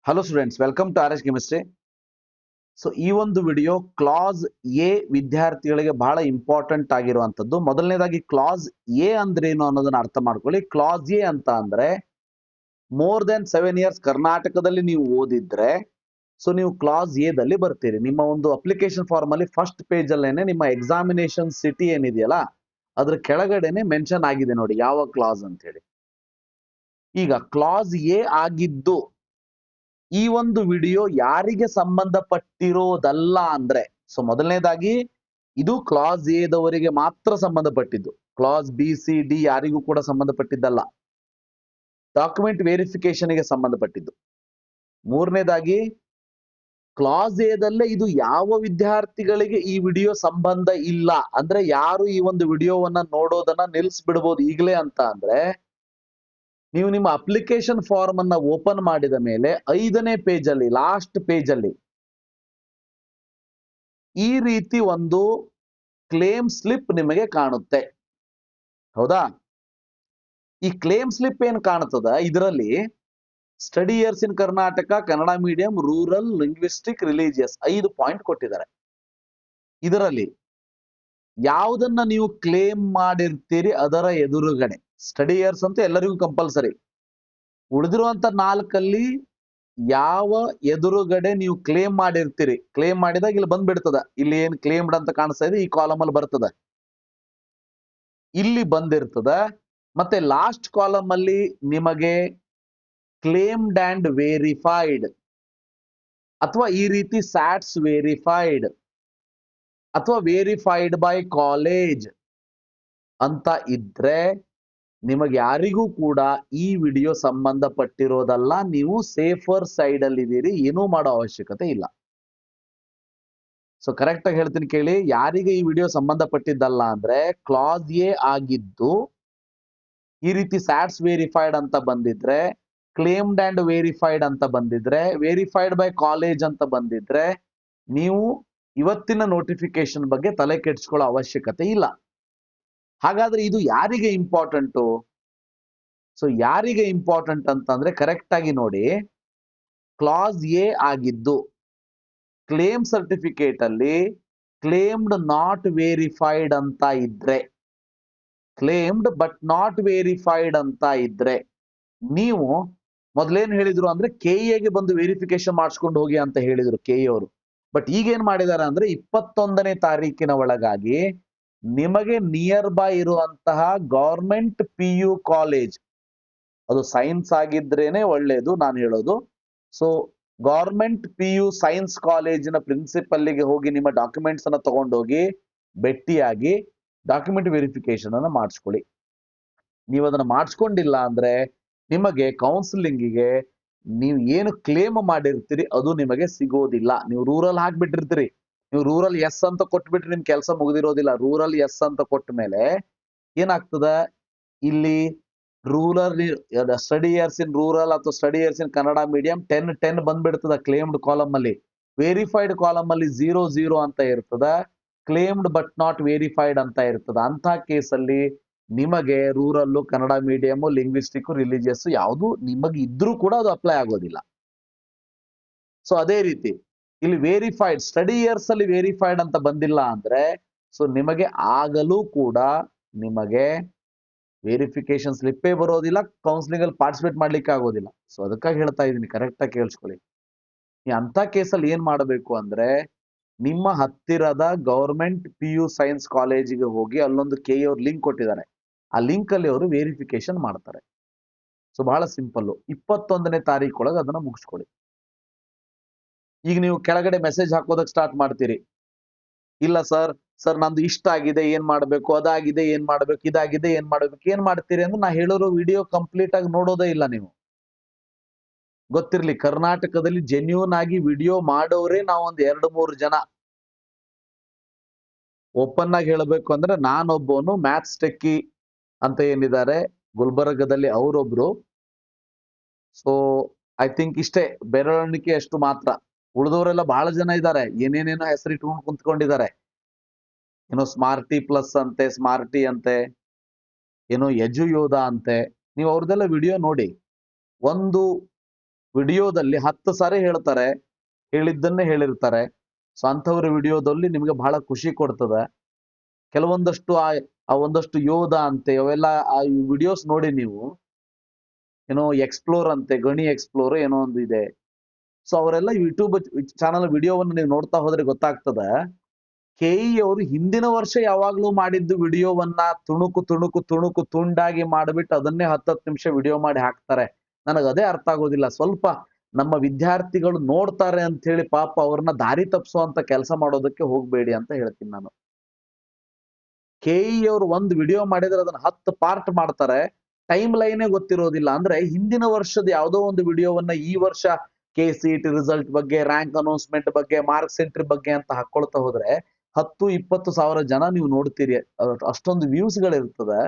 Hello students, welcome to R S chemistry. So ಈ ಒಂದು video class A ವಿದ್ಯಾರ್ಥಿಗಳಿಗೆ ಬಹಳ ಇಂಪಾರ್ಟೆಂಟ್ ಆಗಿರುವಂತದ್ದು. ಮೊದಲನೇದಾಗಿ ಕ್ಲಾಸ್ ಎ ಅಂದ್ರೇನು ಅನ್ನೋದನ್ನ ಅರ್ಥ ಮಾಡ್ಕೊಳ್ಳಿ. ಕ್ಲಾಸ್ ಎ ಅಂತ ಅಂದ್ರೆ ಮೋರ್ ದೆನ್ 7 ಇಯರ್ಸ್ ಕರ್ನಾಟಕದಲ್ಲಿ ನೀವು ಓದಿದ್ರೆ ಸೊ ನೀವು ಕ್ಲಾಸ್ ಎ ದಲ್ಲಿ ಬರ್ತೀರಿ. ನಿಮ್ಮ ಒಂದು ಅಪ್ಲಿಕೇಶನ್ ಫಾರ್ಮ್ ಅಲ್ಲಿ ಫಸ್ಟ್ ಪೇಜ್ ಅಲ್ಲೇನೆ ನಿಮ್ಮ ಎಕ್ಸಾಮಿನೇಷನ್ ಸಿಟಿ ಏನಿದೆಯಲ್ಲ ಅದ್ರ ಕೆಳಗಡೆನೆ ಮೆನ್ಷನ್ ಆಗಿದೆ ನೋಡಿ ಯಾವ ಕ್ಲಾಸ್ ಅಂತ ಹೇಳಿ. ಈಗ ಕ್ಲಾಸ್ ಎ ಆಗಿದ್ದು ಈ ಒಂದು ವಿಡಿಯೋ ಯಾರಿಗೆ ಸಂಬಂಧಪಟ್ಟಿರೋದಲ್ಲ ಅಂದ್ರೆ, ಸೊ ಮೊದಲನೇದಾಗಿ ಇದು ಕ್ಲಾಸ್ ಎ ದವರಿಗೆ ಮಾತ್ರ ಸಂಬಂಧಪಟ್ಟಿದ್ದು. ಕ್ಲಾಸ್ ಬಿ ಸಿ ಡಿ ಯಾರಿಗೂ ಕೂಡ ಸಂಬಂಧಪಟ್ಟಿದ್ದಲ್ಲ. ಡಾಕ್ಯುಮೆಂಟ್ ವೆರಿಫಿಕೇಶನ್ಗೆ ಸಂಬಂಧಪಟ್ಟಿದ್ದು. ಮೂರನೇದಾಗಿ ಕ್ಲಾಸ್ ಎ ದಲ್ಲೇ ಇದು ಯಾವ ವಿದ್ಯಾರ್ಥಿಗಳಿಗೆ ಈ ವಿಡಿಯೋ ಸಂಬಂಧ ಇಲ್ಲ ಅಂದ್ರೆ ಯಾರು ಈ ಒಂದು ವಿಡಿಯೋವನ್ನ ನೋಡೋದನ್ನ ನಿಲ್ಲಿಸ್ಬಿಡ್ಬೋದು ಈಗಲೇ ಅಂತ ಅಂದ್ರೆ, ನೀವು ನಿಮ್ಮ ಅಪ್ಲಿಕೇಶನ್ ಫಾರ್ಮ್ ಅನ್ನ ಓಪನ್ ಮಾಡಿದ ಮೇಲೆ 5ನೇ ಪೇಜ್ ಅಲ್ಲಿ, ಲಾಸ್ಟ್ ಪೇಜ್ ಅಲ್ಲಿ ಈ ರೀತಿ ಒಂದು ಕ್ಲೇಮ್ ಸ್ಲಿಪ್ ನಿಮಗೆ ಕಾಣುತ್ತೆ. ಹೌದಾ? ಈ ಕ್ಲೇಮ್ ಸ್ಲಿಪ್ ಏನ್ ಕಾಣ್ತದ, ಇದರಲ್ಲಿ ಸ್ಟಡಿ ಇಯರ್ಸ್ ಇನ್ Karnataka, Kannada medium, rural, linguistic, religious 5 point ಕೊಟ್ಟಿದ್ದಾರೆ. ಇದರಲ್ಲಿ ಯಾವುದನ್ನ ನೀವು ಕ್ಲೇಮ್ ಮಾಡಿರ್ತೀರಿ ಅದರ ಎದುರುಗಡೆ ಸ್ಟಡಿ ಇಯರ್ಸ್ ಅಂತ ಎಲ್ಲರಿಗೂ ಕಂಪಲ್ಸರಿ. ಉಳಿದಿರುವಂತ 4ಅಲ್ಲಿ ಯಾವ ಎದುರುಗಡೆ ನೀವು ಕ್ಲೇಮ್ ಮಾಡಿರ್ತೀರಿ, ಕ್ಲೇಮ್ ಮಾಡಿದಾಗ ಇಲ್ಲಿ ಬಂದ್ಬಿಡ್ತದ. ಇಲ್ಲಿ ಏನ್ ಕ್ಲೇಮ್ಡ್ ಅಂತ ಕಾಣಿಸ್ತಾ ಇದೆ ಈ ಕಾಲಮ್ ಅಲ್ಲಿ ಬರ್ತದ, ಇಲ್ಲಿ ಬಂದಿರ್ತದ. ಮತ್ತೆ ಲಾಸ್ಟ್ ಕಾಲಮ್ ಅಲ್ಲಿ ನಿಮಗೆ ಕ್ಲೇಮ್ಡ್ ಅಂಡ್ ವೆರಿಫೈಡ್ ಅಥವಾ ಈ ರೀತಿ ಸ್ಯಾಟ್ಸ್ ವೆರಿಫೈಡ್ ಅಥವಾ ವೆರಿಫೈಡ್ ಬೈ ಕಾಲೇಜ್ ಅಂತ ಇದ್ರೆ ನಿಮಗೆ ಯಾರಿಗೂ ಕೂಡ ಈ ವಿಡಿಯೋ ಸಂಬಂಧಪಟ್ಟಿರೋದಲ್ಲ. ನೀವು ಸೇಫರ್ ಸೈಡ್ ಅಲ್ಲಿ ಇದೀರಿ, ಏನೂ ಮಾಡೋ ಅವಶ್ಯಕತೆ ಇಲ್ಲ. ಸೊ ಕರೆಕ್ಟ್ ಆಗಿ ಹೇಳ್ತೀನಿ ಕೇಳಿ. ಯಾರಿಗೆ ಈ ವಿಡಿಯೋ ಸಂಬಂಧಪಟ್ಟಿದ್ದಲ್ಲ ಅಂದ್ರೆ ಕ್ಲಾಸ್ ಎ ಆಗಿದ್ದು ಈ ರೀತಿ ಸ್ಯಾಟ್ಸ್ ವೆರಿಫೈಡ್ ಅಂತ ಬಂದಿದ್ರೆ, ಕ್ಲೇಮ್ಡ್ ಅಂಡ್ ವೆರಿಫೈಡ್ ಅಂತ ಬಂದಿದ್ರೆ, ವೆರಿಫೈಡ್ ಬೈ ಕಾಲೇಜ್ ಅಂತ ಬಂದಿದ್ರೆ ನೀವು ಇವತ್ತಿನ ನೋಟಿಫಿಕೇಶನ್ ಬಗ್ಗೆ ತಲೆ ಕೆಡಿಸ್ಕೊಳ್ಳೋ ಅವಶ್ಯಕತೆ ಇಲ್ಲ. ಹಾಗಾದ್ರೆ ಇದು ಯಾರಿಗೆ ಇಂಪಾರ್ಟೆಂಟು? ಸೊ ಯಾರಿಗೆ ಇಂಪಾರ್ಟೆಂಟ್ ಅಂತಂದ್ರೆ ಕರೆಕ್ಟ್ ಆಗಿ ನೋಡಿ. ಕ್ಲಾಸ್ ಎ ಆಗಿದ್ದು ಕ್ಲೇಮ್ ಸರ್ಟಿಫಿಕೇಟ್ ಅಲ್ಲಿ ಕ್ಲೇಮ್ಡ್ ನಾಟ್ ವೆರಿಫೈಡ್ ಅಂತ ಇದ್ರೆ, ಕ್ಲೇಮ್ಡ್ ಬಟ್ ನಾಟ್ ವೆರಿಫೈಡ್ ಅಂತ ಇದ್ರೆ ನೀವು ಮೊದಲೇನ್ ಹೇಳಿದ್ರು ಅಂದ್ರೆ ಕೆಇಎಗೆ ಬಂದು ವೆರಿಫಿಕೇಶನ್ ಮಾಡಿಸ್ಕೊಂಡು ಹೋಗಿ ಅಂತ ಹೇಳಿದ್ರು ಕೆಇ ಅವರು. ಬಟ್ ಈಗ ಏನ್ ಮಾಡಿದಾರೆ ಅಂದ್ರೆ 21ನೇ ತಾರೀಕಿನ ಒಳಗಾಗಿ ನಿಮಗೆ ನಿಯರ್ ಬೈ ಇರುವಂತಹ ಗವರ್ಮೆಂಟ್ ಪಿ ಯು ಕಾಲೇಜ್, ಅದು ಸೈನ್ಸ್ ಆಗಿದ್ರೇನೆ ಒಳ್ಳೇದು ನಾನು ಹೇಳೋದು. So government P U science ಕಾಲೇಜಿನ ಪ್ರಿನ್ಸಿಪಲ್ಗೆ ಹೋಗಿ ನಿಮ್ಮ ಡಾಕ್ಯುಮೆಂಟ್ಸ್ ಅನ್ನ ತಗೊಂಡೋಗಿ ಭೇಟಿಯಾಗಿ ಡಾಕ್ಯುಮೆಂಟ್ ವೆರಿಫಿಕೇಶನ್ ಅನ್ನ ಮಾಡಿಸ್ಕೊಳ್ಳಿ. ನೀವು ಅದನ್ನ ಮಾಡಿಸ್ಕೊಂಡಿಲ್ಲ ಅಂದ್ರೆ ನಿಮಗೆ ಕೌನ್ಸಿಲಿಂಗಿಗೆ ನೀವು ಏನು ಕ್ಲೇಮ್ ಮಾಡಿರ್ತೀರಿ ಅದು ನಿಮಗೆ ಸಿಗೋದಿಲ್ಲ. ನೀವು ರೂರಲ್ ಹಾಕ್ಬಿಟ್ಟಿರ್ತೀರಿ, ನೀವು ರೂರಲ್ ಎಸ್ ಅಂತ ಕೊಟ್ಬಿಟ್ರೆ ನಿಮ್ ಕೆಲಸ ಮುಗಿದಿರೋದಿಲ್ಲ. ರೂರಲ್ ಎಸ್ ಅಂತ ಕೊಟ್ಟ ಮೇಲೆ ಏನಾಗ್ತದ, ಇಲ್ಲಿ rural study years in rural ಅಥವಾ study years in Kannada medium 10 ಬಂದ್ಬಿಡ್ತದ ಕ್ಲೇಮ್ಡ್ ಕಾಲಮ್ ಅಲ್ಲಿ. ವೆರಿಫೈಡ್ ಕಾಲಮ್ ಅಲ್ಲಿ 0 ಅಂತ ಇರ್ತದ, ಕ್ಲೇಮ್ಡ್ ಬಟ್ ನಾಟ್ ವೆರಿಫೈಡ್ ಅಂತ ಇರ್ತದ. ಅಂತ ಕೇಸಲ್ಲಿ ನಿಮಗೆ rural, Kannada medium, linguistic, religious ಯಾವುದು ನಿಮಗೆ ಇದ್ರೂ ಕೂಡ ಅದು ಅಪ್ಲೈ ಆಗೋದಿಲ್ಲ. ಸೊ ಅದೇ ರೀತಿ ಇಲ್ಲಿ ವೆರಿಫೈಡ್ ಸ್ಟಡಿ ಇಯರ್ಸ್ ಅಲ್ಲಿ ವೆರಿಫೈಡ್ ಅಂತ ಬಂದಿಲ್ಲ ಅಂದ್ರೆ ಸೊ ನಿಮಗೆ ಆಗಲೂ ಕೂಡ ನಿಮಗೆ ವೆರಿಫಿಕೇಶನ್ ಸ್ಲಿಪ್ಪೇ ಬರೋದಿಲ್ಲ, ಕೌನ್ಸಿಲಿಂಗ್ ಅಲ್ಲಿ ಪಾರ್ಟಿಸಿಪೇಟ್ ಮಾಡ್ಲಿಕ್ಕೆ ಆಗೋದಿಲ್ಲ. ಸೊ ಅದಕ್ಕಾಗಿ ಹೇಳ್ತಾ ಇದ್ದೀನಿ, ಕರೆಕ್ಟ್ ಆಗಿ ಕೇಳಿಸ್ಕೊಳ್ಳಿ. ಈ ಅಂತ ಕೇಸಲ್ಲಿ ಏನ್ ಮಾಡಬೇಕು ಅಂದ್ರೆ ನಿಮ್ಮ ಹತ್ತಿರದ ಗವರ್ಮೆಂಟ್ ಪಿ ಯು ಸೈನ್ಸ್ ಕಾಲೇಜಿಗೆ ಹೋಗಿ ಅಲ್ಲೊಂದು ಕೆ ಅವ್ರು ಲಿಂಕ್ ಕೊಟ್ಟಿದ್ದಾರೆ, ಆ ಲಿಂಕ್ ಅಲ್ಲಿ ಅವರು ವೆರಿಫಿಕೇಶನ್ ಮಾಡ್ತಾರೆ. ಸೊ ಬಹಳ ಸಿಂಪಲ್. 21ನೇ ತಾರೀಕೊಳಗೆ ಅದನ್ನ ಮುಗಿಸ್ಕೊಳ್ಳಿ. ಈಗ ನೀವು ಕೆಳಗಡೆ ಮೆಸೇಜ್ ಹಾಕೋದಕ್ಕೆ ಸ್ಟಾರ್ಟ್ ಮಾಡ್ತೀರಿ, ಇಲ್ಲ ಸರ್ ನಂದು ಇಷ್ಟ ಆಗಿದೆ ಏನ್ ಮಾಡ್ಬೇಕು, ಅದಾಗಿದೆ ಏನ್ ಮಾಡ್ಬೇಕು, ಇದಾಗಿದೆ ಏನ್ ಮಾಡ್ಬೇಕು, ಏನ್ ಮಾಡ್ತೀರಿ ಅಂದ್ರೆ ನಾ ಹೇಳೋರು ವಿಡಿಯೋ ಕಂಪ್ಲೀಟ್ ಆಗಿ ನೋಡೋದೇ ಇಲ್ಲ. ನೀವು ಗೊತ್ತಿರ್ಲಿ, ಕರ್ನಾಟಕದಲ್ಲಿ ಜೆನ್ಯೂನ್ ಆಗಿ ವಿಡಿಯೋ ಮಾಡೋರೇ ನಾವೊಂದು 2-3 ಜನ. ಓಪನ್ ಆಗಿ ಹೇಳಬೇಕು ಅಂದ್ರೆ ನಾನೊಬ್ಬನು ಮ್ಯಾಥ್ಸ್ ಟೆಕ್ಕಿ ಅಂತ ಏನಿದ್ದಾರೆ ಗುಲ್ಬರ್ಗದಲ್ಲಿ ಅವರೊಬ್ರು. ಸೊ ಐ ಥಿಂಕ್ ಇಷ್ಟೇ, ಬೆರಳಿಕೆ ಅಷ್ಟು ಮಾತ್ರ. ಉಳಿದವರೆಲ್ಲ ಬಹಳ ಜನ ಇದ್ದಾರೆ, ಏನೇನೇನೋ ಹೆಸರಿಟ್ಕೊಂಡು ಕುಂತ್ಕೊಂಡಿದ್ದಾರೆ. ಏನೋ ಸ್ಮಾರ್ಟಿ ಪ್ಲಸ್ ಅಂತೆ, ಸ್ಮಾರ್ಟಿ ಅಂತೆ, ಏನೋ ಯಜು ಯೋಧ ಅಂತೆ. ನೀವು ಅವ್ರದ್ದೆಲ್ಲ ವಿಡಿಯೋ ನೋಡಿ. ಒಂದು ವಿಡಿಯೋದಲ್ಲಿ 10 ಸಾರಿ ಹೇಳ್ತಾರೆ, ಹೇಳಿದ್ದನ್ನೇ ಹೇಳಿರ್ತಾರೆ. ಸೊ ಅಂಥವ್ರ ವಿಡಿಯೋದಲ್ಲಿ ನಿಮಗೆ ಬಹಳ ಖುಷಿ ಕೊಡ್ತದೆ. ಕೆಲವೊಂದಷ್ಟು ಆ ಒಂದಷ್ಟು ಯೋಧ ಅಂತೆ ಅವೆಲ್ಲ ಆ ವಿಡಿಯೋಸ್ ನೋಡಿ ನೀವು. ಏನೋ ಎಕ್ಸ್ಪ್ಲೋರ್ ಅಂತೆ, ಗಣಿ ಎಕ್ಸ್ಪ್ಲೋರ್ ಏನೋ ಒಂದು ಇದೆ. ಸೊ ಅವರೆಲ್ಲ ಯೂಟ್ಯೂಬ್ ಚಾನಲ್ ವಿಡಿಯೋವನ್ನು ನೀವು ನೋಡ್ತಾ ಹೋದ್ರೆ ಗೊತ್ತಾಗ್ತದ. ಕೆಇ ಅವರು ಹಿಂದಿನ ವರ್ಷ ಯಾವಾಗ್ಲೂ ಮಾಡಿದ್ದು ವಿಡಿಯೋವನ್ನ ತುಣುಕು ತುಂಡಾಗಿ ಮಾಡಿಬಿಟ್ಟು ಅದನ್ನೇ 10 ನಿಮಿಷ ವಿಡಿಯೋ ಮಾಡಿ ಹಾಕ್ತಾರೆ. ನನಗೆ ಅದೇ ಅರ್ಥ ಆಗೋದಿಲ್ಲ. ಸ್ವಲ್ಪ ನಮ್ಮ ವಿದ್ಯಾರ್ಥಿಗಳು ನೋಡ್ತಾರೆ ಅಂತ ಹೇಳಿ ಪಾಪ ಅವ್ರನ್ನ ದಾರಿ ತಪ್ಪಿಸುವಂತ ಕೆಲಸ ಮಾಡೋದಕ್ಕೆ ಹೋಗ್ಬೇಡಿ ಅಂತ ಹೇಳ್ತೀನಿ ನಾನು. ಕೆಇ ಅವರು ಒಂದು ವಿಡಿಯೋ ಮಾಡಿದ್ರೆ ಅದನ್ನ 10 ಪಾರ್ಟ್ ಮಾಡ್ತಾರೆ. ಟೈಮ್ ಲೈನೇ ಗೊತ್ತಿರೋದಿಲ್ಲ. ಅಂದ್ರೆ ಹಿಂದಿನ ವರ್ಷದ ಯಾವುದೋ ಒಂದು ವಿಡಿಯೋವನ್ನ ಈ ವರ್ಷ KCET ರಿಸಲ್ಟ್ ಬಗ್ಗೆ, ರ್ಯಾಂಕ್ ಅನೌನ್ಸ್ಮೆಂಟ್ ಬಗ್ಗೆ, ಮಾರ್ಕ್ಸ್ ಎಂಟ್ರಿ ಬಗ್ಗೆ ಅಂತ ಹಾಕೊಳ್ತಾ ಹೋದ್ರೆ 10-20 ಸಾವಿರ ಜನ ನೀವು ನೋಡ್ತೀರಿ. ಅಷ್ಟೊಂದು ವ್ಯೂಸ್ ಗಳಿರ್ತದೆ.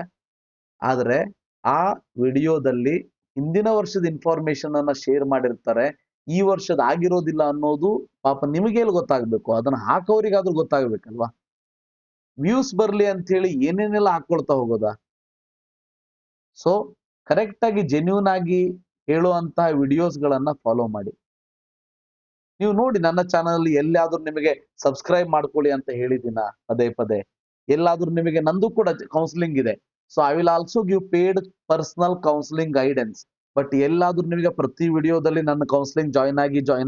ಆದ್ರೆ ಆ ವಿಡಿಯೋದಲ್ಲಿ ಹಿಂದಿನ ವರ್ಷದ ಇನ್ಫಾರ್ಮೇಶನ್ ಅನ್ನ ಶೇರ್ ಮಾಡಿರ್ತಾರೆ. ಈ ವರ್ಷದ ಆಗಿರೋದಿಲ್ಲ ಅನ್ನೋದು ಪಾಪ ನಿಮಗೇಲ್ ಗೊತ್ತಾಗ್ಬೇಕು? ಅದನ್ನ ಹಾಕೋರಿಗಾದ್ರೂ ಗೊತ್ತಾಗ್ಬೇಕಲ್ವಾ? ವ್ಯೂಸ್ ಬರ್ಲಿ ಅಂತ ಹೇಳಿ ಏನೇನೆಲ್ಲ ಹಾಕೊಳ್ತಾ ಹೋಗೋದಾ? ಸೊ ಕರೆಕ್ಟ್ ಆಗಿ ಜೆನ್ಯೂನ್ ಆಗಿ ಹೇಳುವಂತಹ ವಿಡಿಯೋಸ್ ಗಳನ್ನ ಫಾಲೋ ಮಾಡಿ. ನೀವು ನೋಡಿ ನನ್ನ ಚಾನಲ್ ಅಲ್ಲಿ ಎಲ್ಲಾದ್ರೂ ನಿಮಗೆ ಸಬ್ಸ್ಕ್ರೈಬ್ ಮಾಡ್ಕೊಳ್ಳಿ ಅಂತ ಹೇಳಿದಿನ ಪದೇ ಪದೇ? ಎಲ್ಲಾದ್ರೂ ನಿಮಗೆ ನಂದು ಕೂಡ ಕೌನ್ಸಿಲಿಂಗ್ ಇದೆ. So I will also give paid personal counselling guidance. But ಎಲ್ಲಾದ್ರೂ ನಿಮಗೆ ಪ್ರತಿ ವಿಡಿಯೋದಲ್ಲಿ ನನ್ನ ಕೌನ್ಸಿಲಿಂಗ್ ಜಾಯ್ನ್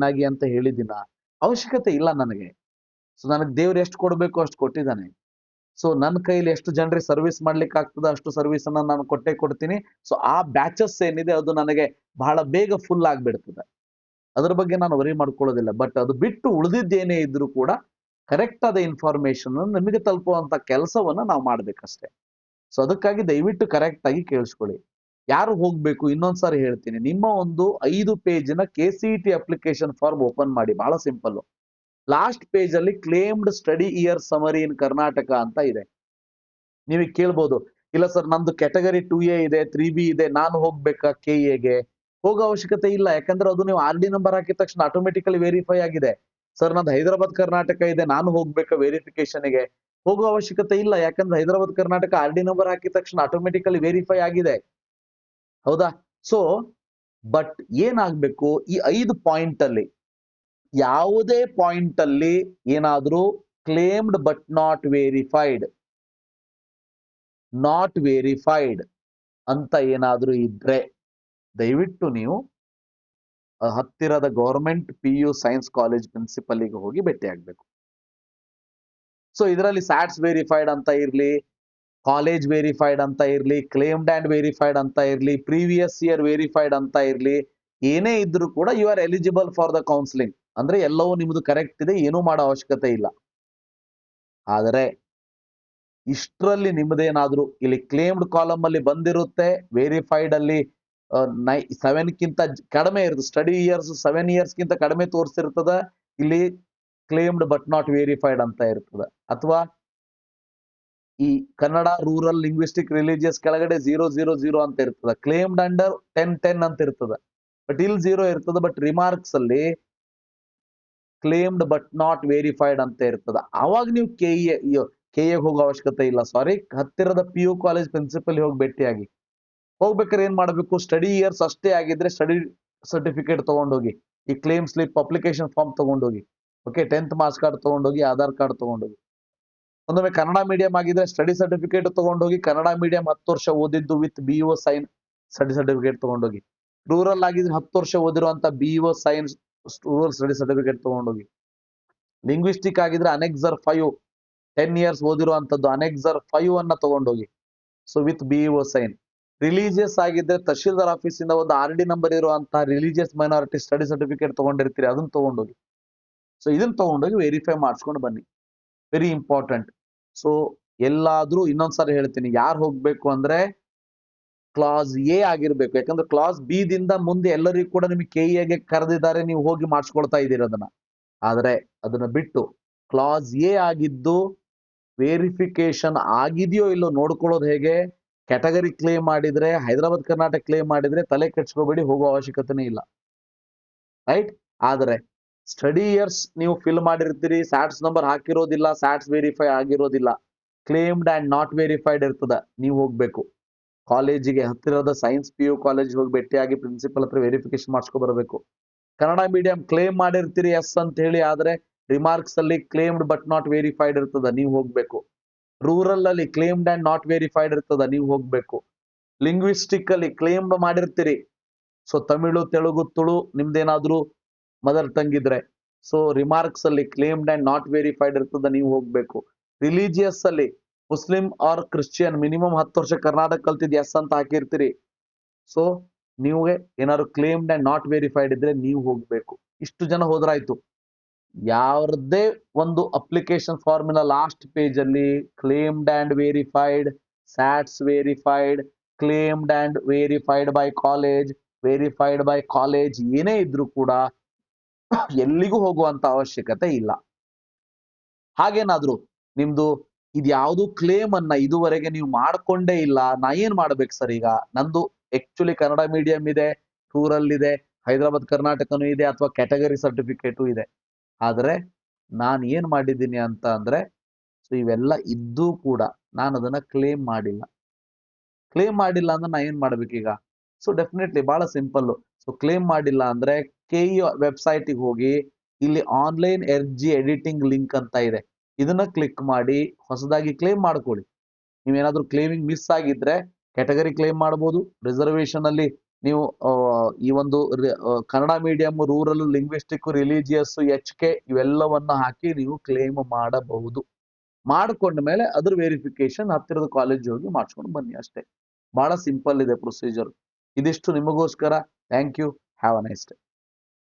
ಆಗಿ ಅಂತ ಹೇಳಿದಿನ? ಅವಶ್ಯಕತೆ ಇಲ್ಲ ನನಗೆ. ಸೊ ನನಗೆ ದೇವ್ರು ಎಷ್ಟು ಕೊಡ್ಬೇಕು ಅಷ್ಟು ಕೊಟ್ಟಿದ್ದಾನೆ. ಸೊ ನನ್ನ ಕೈಲಿ ಎಷ್ಟು ಜನರಿಗೆ ಸರ್ವಿಸ್ ಮಾಡ್ಲಿಕ್ಕೆ ಆಗ್ತದೆ ಅಷ್ಟು ಸರ್ವಿಸ್ ಅನ್ನ ನಾನು ಕೊಟ್ಟೆ ಕೊಡ್ತೀನಿ. ಸೊ ಆ ಬ್ಯಾಚಸ್ ಏನಿದೆ ಅದು ನನಗೆ ಬಹಳ ಬೇಗ ಫುಲ್ ಆಗ್ಬಿಡ್ತದೆ. ಅದ್ರ ಬಗ್ಗೆ ನಾನು ವರಿ ಮಾಡ್ಕೊಳ್ಳೋದಿಲ್ಲ. ಬಟ್ ಅದು ಬಿಟ್ಟು ಉಳಿದಿದ್ದೇನೇ ಇದ್ರೂ ಕೂಡ ಕರೆಕ್ಟ್ ಆದ ಇನ್ಫಾರ್ಮೇಶನ್ ನಿಮಗೆ ತಲುಪುವಂತ ಕೆಲಸವನ್ನ ನಾವು ಮಾಡ್ಬೇಕಷ್ಟೇ. ಸೊ ಅದಕ್ಕಾಗಿ ದಯವಿಟ್ಟು ಕರೆಕ್ಟ್ ಆಗಿ ಕೇಳಿಸ್ಕೊಳ್ಳಿ. ಯಾರು ಹೋಗ್ಬೇಕು ಇನ್ನೊಂದ್ಸಾರಿ ಹೇಳ್ತೀನಿ. ನಿಮ್ಮ ಒಂದು 5 ಪೇಜಿನ KCET ಅಪ್ಲಿಕೇಶನ್ ಫಾರ್ಮ್ ಓಪನ್ ಮಾಡಿ. ಬಹಳ ಸಿಂಪಲ್. ಲಾಸ್ಟ್ ಪೇಜ್ ಅಲ್ಲಿ ಕ್ಲೇಮ್ಡ್ ಸ್ಟಡಿ ಇಯರ್ ಸಮರಿ ಇನ್ ಕರ್ನಾಟಕ ಅಂತ ಇದೆ. ನೀವು ಕೇಳ್ಬೋದು, ಇಲ್ಲ ಸರ್ ನಂದು ಕ್ಯಾಟಗರಿ 2A ಇದೆ, 3B ಇದೆ, ನಾನು ಹೋಗ್ಬೇಕಾ KA? ಹೋಗೋ ಅವಶ್ಯಕತೆ ಇಲ್ಲ. ಯಾಕಂದ್ರೆ ಅದು ನೀವು RD ನಂಬರ್ ಹಾಕಿದ ತಕ್ಷಣ ಆಟೋಮೆಟಿಕಲಿ ವೆರಿಫೈ ಆಗಿದೆ. ಸರ್ ನಂದು ಹೈದರಾಬಾದ್ ಕರ್ನಾಟಕ ಇದೆ, ನಾನು ಹೋಗ್ಬೇಕಾ ವೆರಿಫಿಕೇಶನ್ಗೆ? ಹೋಗೋ ಅವಶ್ಯಕತೆ ಇಲ್ಲ. ಯಾಕಂದ್ರೆ ಹೈದರಾಬಾದ್ ಕರ್ನಾಟಕ RD ನಂಬರ್ ಹಾಕಿದ ತಕ್ಷಣ ಆಟೋಮೆಟಿಕಲಿ ವೆರಿಫೈ ಆಗಿದೆ. ಹೌದಾ? ಸೊ ಬಟ್ ಏನಾಗ್ಬೇಕು, ಈ 5 ಪಾಯಿಂಟ್ ಅಲ್ಲಿ ಯಾವುದೇ ಪಾಯಿಂಟ್ ಅಲ್ಲಿ ಏನಾದ್ರೂ ಕ್ಲೇಮ್ಡ್ ಬಟ್ ನಾಟ್ ವೆರಿಫೈಡ್ ಅಂತ ಏನಾದ್ರೂ ಇದ್ರೆ ದಯವಿಟ್ಟು ನೀವು ಹತ್ತಿರದ ಗವರ್ಮೆಂಟ್ PU ಸೈನ್ಸ್ ಕಾಲೇಜ್ ಪ್ರಿನ್ಸಿಪಲ್ಗೆ ಹೋಗಿ ಭೇಟಿ ಆಗ್ಬೇಕು. ಸೊ ಇದರಲ್ಲಿ ಸ್ಯಾಟ್ಸ್ ವೆರಿಫೈಡ್ ಅಂತ ಇರ್ಲಿ, ಕಾಲೇಜ್ ವೆರಿಫೈಡ್ ಅಂತ ಇರ್ಲಿ, ಕ್ಲೇಮ್ಡ್ ಅಂಡ್ ವೆರಿಫೈಡ್ ಅಂತ ಇರ್ಲಿ, ಪ್ರೀವಿಯಸ್ ಇಯರ್ ವೆರಿಫೈಡ್ ಅಂತ ಇರ್ಲಿ, ಏನೇ ಇದ್ರೂ ಕೂಡ you are eligible for the counselling. ಅಂದ್ರೆ ಎಲ್ಲವೂ ನಿಮ್ದು ಕರೆಕ್ಟ್ ಇದೆ, ಏನೂ ಮಾಡೋ ಅವಶ್ಯಕತೆ ಇಲ್ಲ. ಆದರೆ ಇಷ್ಟರಲ್ಲಿ ನಿಮ್ದೇನಾದ್ರೂ ಇಲ್ಲಿ ಕ್ಲೇಮ್ಡ್ ಕಾಲಮ್ ಅಲ್ಲಿ ಬಂದಿರುತ್ತೆ, ವೆರಿಫೈಡ್ ಅಲ್ಲಿ 7ಕ್ಕಿಂತ ಕಡಿಮೆ ಇರುತ್ತೆ, ಸ್ಟಡಿ ಇಯರ್ಸ್ 7 ಇಯರ್ಸ್ ಗಿಂತ ಕಡಿಮೆ ತೋರಿಸಿರ್ತದ, ಇಲ್ಲಿ ಕ್ಲೇಮ್ಡ್ ಬಟ್ ನಾಟ್ ವೆರಿಫೈಡ್ ಅಂತ ಇರ್ತದೆ. ಅಥವಾ ಈ ಕನ್ನಡ ರೂರಲ್ ಲಿಂಗ್ವಿಸ್ಟಿಕ್ ರಿಲಿಜಿಯಸ್ ಕೆಳಗಡೆ 000 ಅಂತ ಇರ್ತದೆ, ಕ್ಲೇಮ್ಡ್ ಅಂಡರ್ 1010 ಅಂತ ಇರ್ತದೆ. ಬಟ್ ಇಲ್ಲಿ 0 ಇರ್ತದೆ. ಬಟ್ ರಿಮಾರ್ಕ್ಸ್ ಅಲ್ಲಿ ಕ್ಲೇಮ್ಡ್ ಬಟ್ ನಾಟ್ ವೆರಿಫೈಡ್ ಅಂತ ಇರ್ತದೆ. ಅವಾಗ ನೀವು KA ಹೋಗೋ ಅವಶ್ಯಕತೆ ಇಲ್ಲ. ಸಾರಿ, ಹತ್ತಿರದ PU ಕಾಲೇಜ್ ಪ್ರಿನ್ಸಿಪಲ್ ಹೋಗಿ ಭೇಟಿಯಾಗಿ. ಹೋಗ್ಬೇಕಾದ್ರೆ ಏನ್ ಮಾಡ್ಬೇಕು, ಸ್ಟಡಿ ಇಯರ್ಸ್ ಅಷ್ಟೇ ಆಗಿದ್ರೆ ಸ್ಟಡಿ ಸರ್ಟಿಫಿಕೇಟ್ ತಗೊಂಡೋಗಿ, ಈ ಕ್ಲೇಮ್ ಸ್ಲಿಪ್ ಅಪ್ಲಿಕೇಶನ್ ಫಾರ್ಮ್ ತಗೊಂಡೋಗಿ, ಓಕೆ, 10th ಮಾರ್ಕ್ಸ್ ಕಾರ್ಡ್ ತಗೊಂಡೋಗಿ, ಆಧಾರ್ ಕಾರ್ಡ್ ತಗೊಂಡೋಗಿ. ಒಂದೊಮ್ಮೆ ಕನ್ನಡ ಮೀಡಿಯಂ ಆಗಿದ್ರೆ ಸ್ಟಡಿ ಸರ್ಟಿಫಿಕೇಟ್ ತಗೊಂಡೋಗಿ, ಕನ್ನಡ ಮೀಡಿಯಂ 10 ವರ್ಷ ಓದಿದ್ದು with BO sign study certificate ತಗೊಂಡೋಗಿ. ರೂರಲ್ ಆಗಿದ್ರೆ 10 ವರ್ಷ ಓದಿರುವಂತ BO ಸೈನ್ಸ್ ರೂರಲ್ ಸ್ಟಡಿ ಸರ್ಟಿಫಿಕೇಟ್ ತಗೊಂಡೋಗಿ. ಲಿಂಗ್ವಿಸ್ಟಿಕ್ ಆಗಿದ್ರೆ ಅನೆಕ್ಸರ್ 5 10 ಇಯರ್ಸ್ ಓದಿರುವಂತದ್ದು ಅನೆಕ್ಸರ್ 5 ಅನ್ನ ತಗೊಂಡೋಗಿ, so with BO sign. Religious ಆಗಿದ್ರೆ ತಹಶೀಲ್ದಾರ್ ಆಫೀಸ್ ಇಂದ ಒಂದು RD ನಂಬರ್ ಇರುವಂತಹ ರಿಲಿಜಿಯಸ್ ಮೈನಾರಿಟಿ ಸ್ಟಡಿ ಸರ್ಟಿಫಿಕೇಟ್ ತಗೊಂಡಿರ್ತೀರಿ, ಅದನ್ನ ತಗೊಂಡೋಗಿ. ಸೊ ಇದನ್ನ ತಗೊಂಡೋಗಿ ವೆರಿಫೈ ಮಾಡಿಸ್ಕೊಂಡು ಬನ್ನಿ. Very important. ಸೊ ಎಲ್ಲಾದ್ರೂ ಇನ್ನೊಂದ್ಸರಿ ಹೇಳ್ತೀನಿ, ಯಾರು ಹೋಗ್ಬೇಕು ಅಂದ್ರೆ ಕ್ಲಾಸ್ A ಆಗಿರ್ಬೇಕು. ಯಾಕಂದ್ರೆ ಕ್ಲಾಸ್ B ದಿಂದ ಮುಂದೆ ಎಲ್ಲರಿಗೂ ಕೂಡ ನಿಮಗೆ KA ಕರೆದಿದ್ದಾರೆ, ನೀವು ಹೋಗಿ ಮಾಡಿಸ್ಕೊಳ್ತಾ ಇದ್ದೀರಿ ಅದನ್ನ. ಆದ್ರೆ ಅದನ್ನ ಬಿಟ್ಟು ಕ್ಲಾಸ್ A ಆಗಿದ್ದು ವೆರಿಫಿಕೇಶನ್ ಆಗಿದೆಯೋ ಇಲ್ಲೋ ನೋಡ್ಕೊಳ್ಳೋದು ಹೇಗೆ? ಕ್ಯಾಟಗರಿ ಕ್ಲೇಮ್ ಮಾಡಿದ್ರೆ, ಹೈದರಾಬಾದ್ ಕರ್ನಾಟಕ ಕ್ಲೇಮ್ ಮಾಡಿದ್ರೆ ತಲೆ ಕೆಡ್ಸ್ಕೋಬೇಡಿ, ಹೋಗೋ ಅವಶ್ಯಕತೆನೇ ಇಲ್ಲ. ರೈಟ್? ಆದ್ರೆ ಸ್ಟಡಿ ಇಯರ್ಸ್ ನೀವು ಫಿಲ್ ಮಾಡಿರ್ತೀರಿ, ಸ್ಯಾಟ್ಸ್ ನಂಬರ್ ಹಾಕಿರೋದಿಲ್ಲ, ಸ್ಯಾಟ್ಸ್ ವೆರಿಫೈ ಆಗಿರೋದಿಲ್ಲ, ಕ್ಲೇಮ್ಡ್ ಅಂಡ್ ನಾಟ್ ವೆರಿಫೈಡ್ ಇರ್ತದ, ನೀವು ಹೋಗ್ಬೇಕು. ಕಾಲೇಜಿಗೆ ಹತ್ತಿರದ ಸೈನ್ಸ್ PU ಕಾಲೇಜ್ ಹೋಗಿ ಭೇಟಿಯಾಗಿ ಪ್ರಿನ್ಸಿಪಲ್ ಹತ್ರ ವೆರಿಫಿಕೇಶನ್ ಮಾಡಿಸ್ಕೊ ಬರಬೇಕು. ಕನ್ನಡ ಮೀಡಿಯಂ ಕ್ಲೇಮ್ ಮಾಡಿರ್ತೀರಿ ಎಸ್ ಅಂತ ಹೇಳಿ, ಆದ್ರೆ ರಿಮಾರ್ಕ್ಸ್ ಅಲ್ಲಿ ಕ್ಲೇಮ್ಡ್ ಬಟ್ ನಾಟ್ ವೆರಿಫೈಡ್ ಇರ್ತದ, ನೀವು ಹೋಗ್ಬೇಕು. ರೂರಲ್ ಅಲ್ಲಿ ಕ್ಲೇಮ್ಡ್ ಅಂಡ್ ನಾಟ್ ವೆರಿಫೈಡ್ ಇರ್ತದ, ನೀವು ಹೋಗ್ಬೇಕು. ಲಿಂಗ್ವಿಸ್ಟಿಕ್ ಅಲ್ಲಿ ಕ್ಲೇಮ್ಡ್ ಮಾಡಿರ್ತೀರಿ, ಸೊ ತಮಿಳು, ತೆಲುಗು, ತುಳು ನಿಮ್ದೇನಾದ್ರೂ ಮದರ್ ಟಂಗ್ ಇದ್ರೆ, ಸೊ ರಿಮಾರ್ಕ್ಸ್ ಅಲ್ಲಿ ಕ್ಲೇಮ್ಡ್ ಅಂಡ್ ನಾಟ್ ವೆರಿಫೈಡ್ ಇರ್ತದ, ನೀವು ಹೋಗ್ಬೇಕು. ರಿಲಿಜಿಯಸ್ ಅಲ್ಲಿ ಮುಸ್ಲಿಂ ಆರ್ ಕ್ರಿಶ್ಚಿಯನ್ ಮಿನಿಮಮ್ 10 ವರ್ಷ ಕರ್ನಾಟಕ ಕಲ್ತಿದ್ ಎಸ್ ಅಂತ ಹಾಕಿರ್ತೀರಿ, ಸೊ ನೀವೇ ಏನಾದ್ರು ಕ್ಲೇಮ್ಡ್ ಅಂಡ್ ನಾಟ್ ವೆರಿಫೈಡ್ ಇದ್ರೆ ನೀವು ಹೋಗ್ಬೇಕು. ಇಷ್ಟು ಜನ ಹೋದ್ರಾಯ್ತು. ಯಾವ್ದೇ ಒಂದು ಅಪ್ಲಿಕೇಶನ್ ಫಾರ್ಮಿನ ಲಾಸ್ಟ್ ಪೇಜ್ ಅಲ್ಲಿ ಕ್ಲೇಮ್ಡ್ ಅಂಡ್ ವೆರಿಫೈಡ್, ಸ್ಯಾಟ್ಸ್ verified, claimed and verified by college, verified by college ಏನೇ ಇದ್ರೂ ಕೂಡ ಎಲ್ಲಿಗೂ ಹೋಗುವಂತ ಅವಶ್ಯಕತೆ ಇಲ್ಲ. ಹಾಗೇನಾದ್ರು ನಿಮ್ದು ಇದ್ಯಾವುದು ಕ್ಲೇಮ್ ಅನ್ನ ಇದುವರೆಗೆ ನೀವು ಮಾಡ್ಕೊಂಡೇ ಇಲ್ಲ, ನಾ ಏನ್ ಮಾಡ್ಬೇಕು ಸರ್ ಈಗ? ನಂದು ಆಕ್ಚುಲಿ ಕನ್ನಡ ಮೀಡಿಯಂ ಇದೆ, ರೂರಲ್ ಇದೆ, ಹೈದರಾಬಾದ್ ಕರ್ನಾಟಕನೂ ಇದೆ, ಅಥವಾ ಕ್ಯಾಟಗರಿ ಸರ್ಟಿಫಿಕೇಟು ಇದೆ. ಆದ್ರೆ ನಾನು ಏನ್ ಮಾಡಿದ್ದೀನಿ ಅಂತ ಅಂದ್ರೆ, ಸೊ ಇವೆಲ್ಲ ಇದ್ದೂ ಕೂಡ ನಾನು ಅದನ್ನ ಕ್ಲೇಮ್ ಮಾಡಿಲ್ಲ. ಕ್ಲೇಮ್ ಮಾಡಿಲ್ಲ ಅಂದ್ರೆ ನಾ ಏನ್ ಮಾಡ್ಬೇಕೀಗ? ಸೊ ಡೆಫಿನೆಟ್ಲಿ ಬಹಳ ಸಿಂಪಲ್. ಸೊ ಕ್ಲೇಮ್ ಮಾಡಿಲ್ಲ ಅಂದ್ರೆ KE ವೆಬ್ಸೈಟಿಗೆ ಹೋಗಿ, ಇಲ್ಲಿ ಆನ್ಲೈನ್ ಅರ್ಜಿ ಎಡಿಟಿಂಗ್ ಲಿಂಕ್ ಅಂತ ಇದೆ, ಇದನ್ನ ಕ್ಲಿಕ್ ಮಾಡಿ ಹೊಸದಾಗಿ ಕ್ಲೇಮ್ ಮಾಡ್ಕೊಳ್ಳಿ. ನೀವೇನಾದ್ರೂ ಕ್ಲೇಮಿಂಗ್ ಮಿಸ್ ಆಗಿದ್ರೆ ಕ್ಯಾಟಗರಿ ಕ್ಲೇಮ್ ಮಾಡಬಹುದು. ರಿಸರ್ವೇಶನ್ ಅಲ್ಲಿ ನೀವು ಈ ಒಂದು Kannada medium, rural, linguistic, religious, HK ಇವೆಲ್ಲವನ್ನ ಹಾಕಿ ನೀವು ಕ್ಲೇಮ್ ಮಾಡಬಹುದು. ಮಾಡ್ಕೊಂಡ ಮೇಲೆ ಅದ್ರ ವೆರಿಫಿಕೇಶನ್ ಹತ್ತಿರದ ಕಾಲೇಜ್ ಹೋಗಿ ಮಾಡಿಸ್ಕೊಂಡು ಬನ್ನಿ ಅಷ್ಟೇ. ಬಹಳ ಸಿಂಪಲ್ ಇದೆ ಪ್ರೊಸೀಜರ್. ಇದಿಷ್ಟು ನಿಮಗೋಸ್ಕರ. Thank you. Have a nice day.